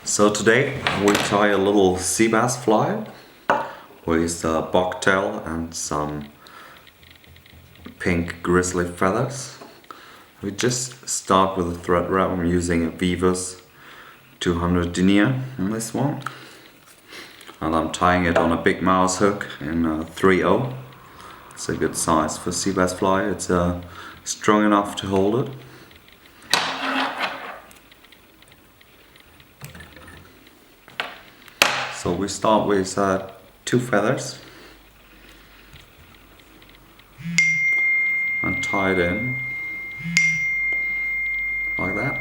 So today we tie a little Seabass fly with a Bucktail and some pink grizzly feathers. We just start with a thread wrap. I'm using a Veevus 200 denier on this one. And I'm tying it on a Bigmouth hook in a 3/0. It's a good size for Seabass fly. It's strong enough to hold it. So we start with 2 feathers and tie it in like that.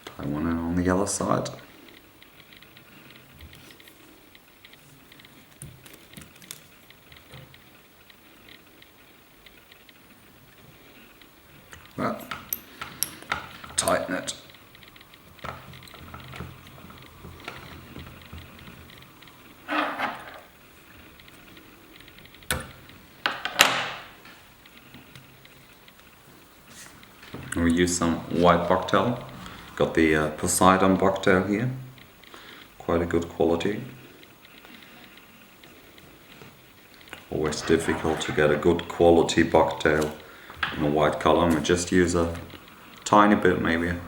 Tie one in on the other side. Well, tighten it. We use some white bucktail. Got the Poseidon bucktail here. Quite a good quality. Always difficult to get a good quality bucktail in a white color. We just use a tiny bit, maybe a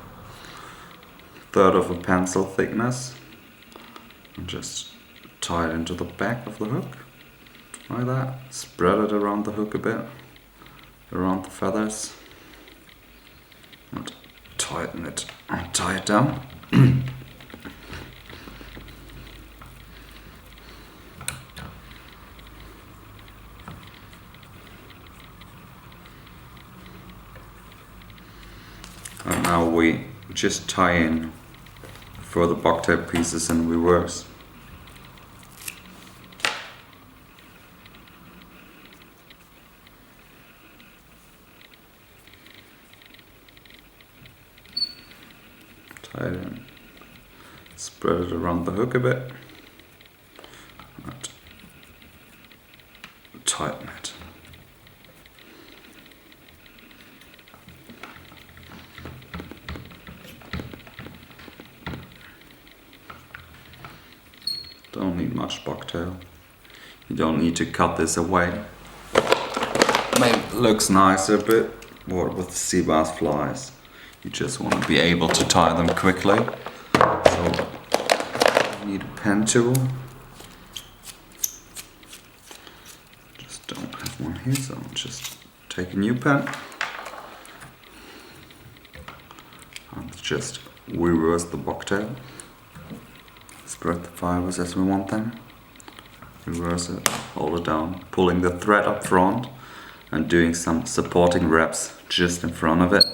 third of a pencil thickness, and just tie it into the back of the hook like that. Spread it around the hook a bit, around the feathers, and tighten it and tie it down. And now we just tie in further bucktail pieces in reverse. Tie it in, spread it around the hook a bit, and tighten it. Don't need much bucktail. You don't need to cut this away. Maybe it looks nicer a bit with Seabass flies. You just want to be able to tie them quickly. So you need a pen tool. Just don't have one here, so I'll just take a new pen and just reverse the bucktail. Spread the fibers as we want them. Reverse it, hold it down, pulling the thread up front and doing some supporting wraps just in front of it.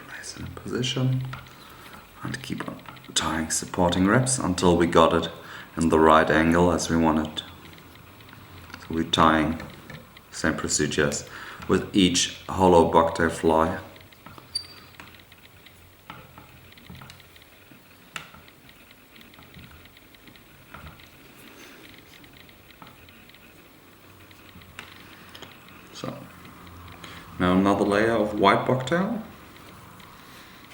Place it in position and keep on tying supporting wraps until we got it in the right angle as we want it. So we're tying same procedures with each hollow bucktail fly. So now another layer of white bucktail.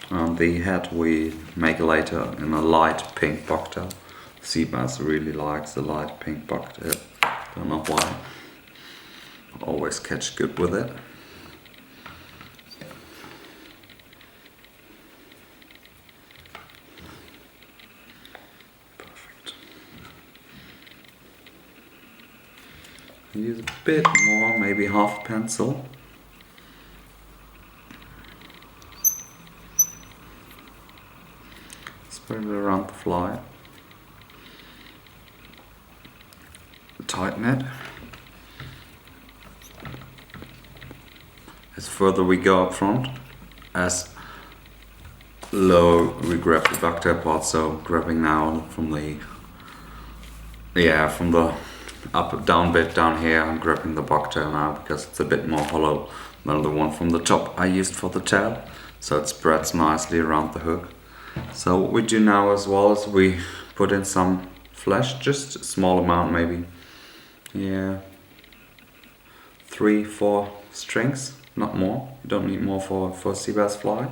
And the head we make later in a light pink bucktail. Seabass really likes the light pink bucktail. Don't know why. Always catch good with it. Perfect. Use a bit more, maybe half pencil. Spread it around the fly. Tighten it. As further we go up front, as low we grab the bucktail part, so grabbing now from the up down bit down here, I'm grabbing the bucktail now because it's a bit more hollow than the one from the top I used for the tail, so it spreads nicely around the hook. So what we do now as well is we put in some flesh, just a small amount maybe. Yeah, 3-4 strings, not more. You don't need more for Seabass fly.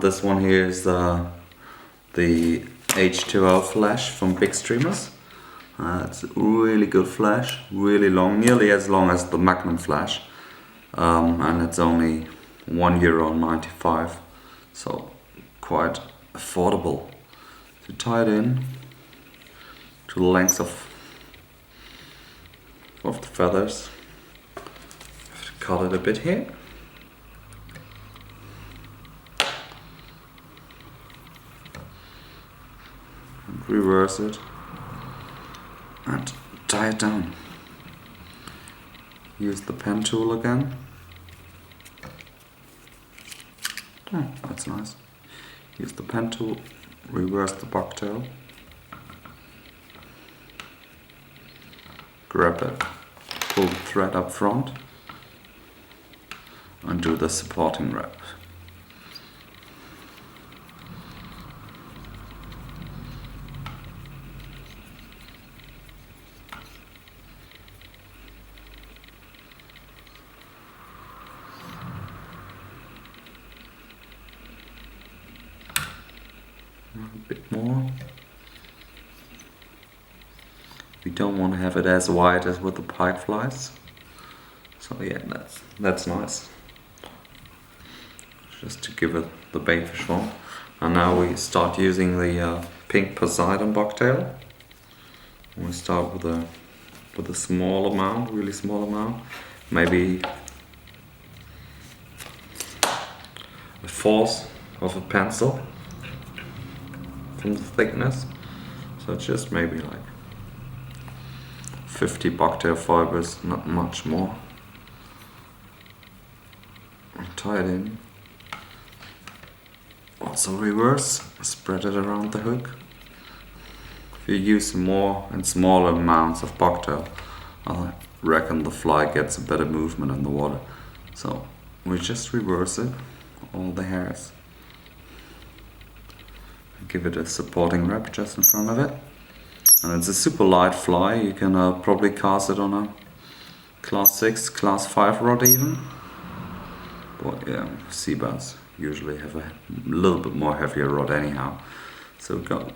This one here is the H2O flash from Big Streamers. It's really good flash, really long, nearly as long as the Magnum flash, and it's only €1.95, so quite affordable. To tie it in to the length of the feathers. Have to cut it a bit here. And reverse it and tie it down. Use the pen tool again. Oh, that's nice. Use the pen tool, reverse the bucktail. Grab it, pull the thread up front and do the supporting wrap. A bit more. We don't want to have it as wide as with the pike flies. So yeah, that's nice. Just to give it the baitfish form. And now we start using the pink Poseidon bucktail. We start with a small amount, really small amount, maybe a fourth of a pencil from the thickness. So just maybe like 50 bucktail fibers, not much more. Tie it in. Also reverse, spread it around the hook. If you use more and smaller amounts of bucktail, I reckon the fly gets a better movement in the water. So we just reverse it, all the hairs. Give it a supporting wrap just in front of it. And it's a super light fly. You can probably cast it on a class 6, class 5 rod even. But yeah, Seabass usually have a little bit more heavier rod anyhow. So we've got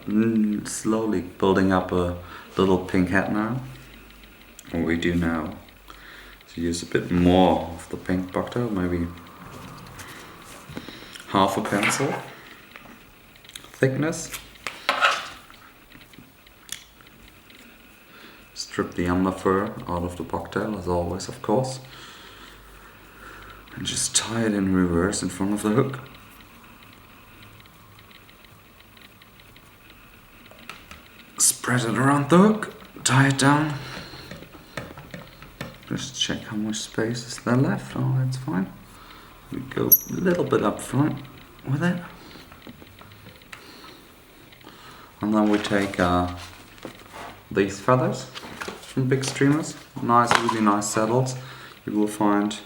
slowly building up a little pink head now. What we do now is use a bit more of the pink bucktail, maybe half a pencil thickness. Strip the under fur out of the bucktail as always, of course. And just tie it in reverse in front of the hook. Spread it around the hook, tie it down. Just check how much space is there left. Oh, that's fine. We go a little bit up front with it. And then we take these feathers from Big Streamers. Nice, really nice saddles. You will find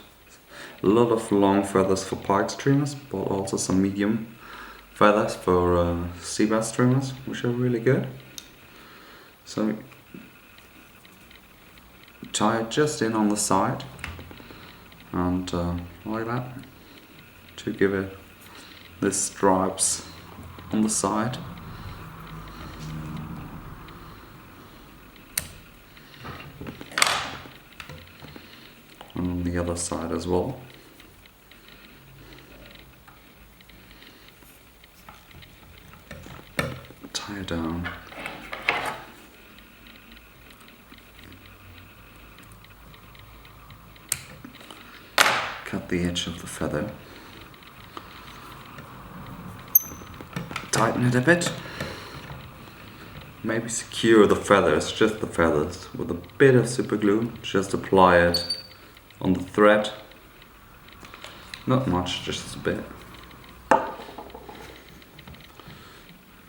a lot of long feathers for pike streamers, but also some medium feathers for Seabass streamers, which are really good. So tie it just in on the side and like that to give it the stripes on the side. And on the other side as well. Tie it down. Cut the edge of the feather. Tighten it a bit. Maybe secure the feathers, just the feathers, with a bit of super glue. Just apply it on the thread. Not much, just a bit.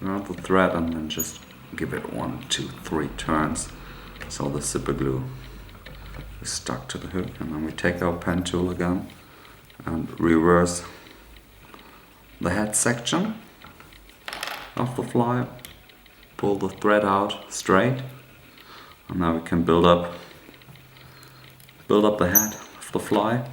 Around the thread and then just give it 1, 2, 3 turns so the super glue is stuck to the hook. And then we take our pen tool again and reverse the head section. of the fly, pull the thread out straight, and now we can build up the head of the fly.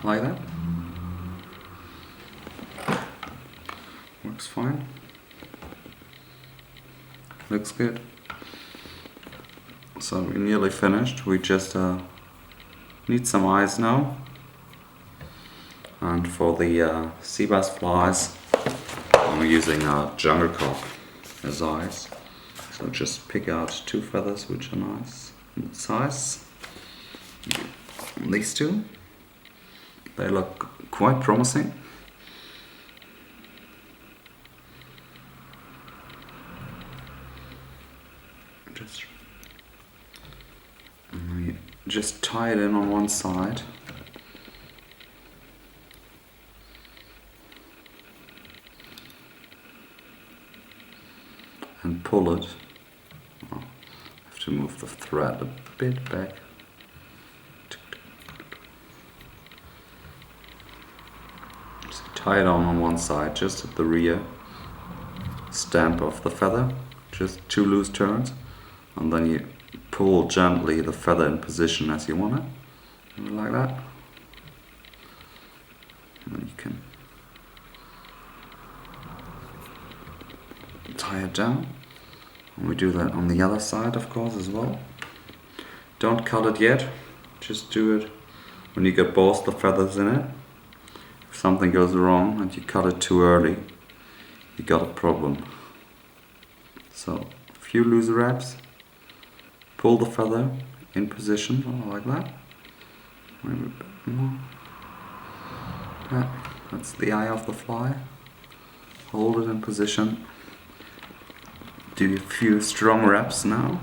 Like that. Works fine. Looks good. So we're nearly finished. We just need some eyes now. And for the Seabass flies, I'm using a jungle cock as eyes. So just pick out 2 feathers which are nice in size. And these 2. They look quite promising. Just tie it in on one side. And pull it. Oh, I have to move the thread a bit back. Tie it on one side, just at the rear stamp of the feather, just 2 loose turns, and then you pull gently the feather in position as you want it, like that. And then you can tie it down, and we do that on the other side, of course, as well. Don't cut it yet, just do it when you get both the feathers in it. If something goes wrong and you cut it too early, you got a problem. So, a few loose wraps, pull the feather in position, like that. Maybe a bit more. That's the eye of the fly. Hold it in position. Do a few strong wraps now.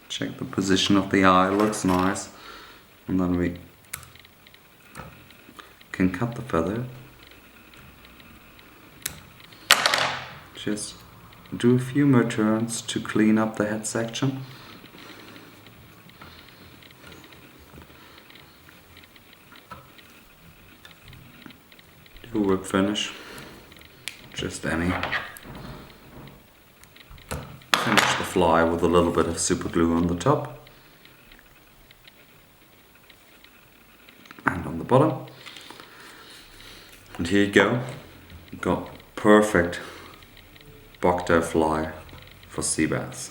Check the position of the eye, looks nice. And then we can cut the feather. Just do a few more turns to clean up the head section. Do a whip finish. Just any. Finish the fly with a little bit of super glue on the top and on the bottom. And here you go. You've got perfect bucktail fly for Seabass.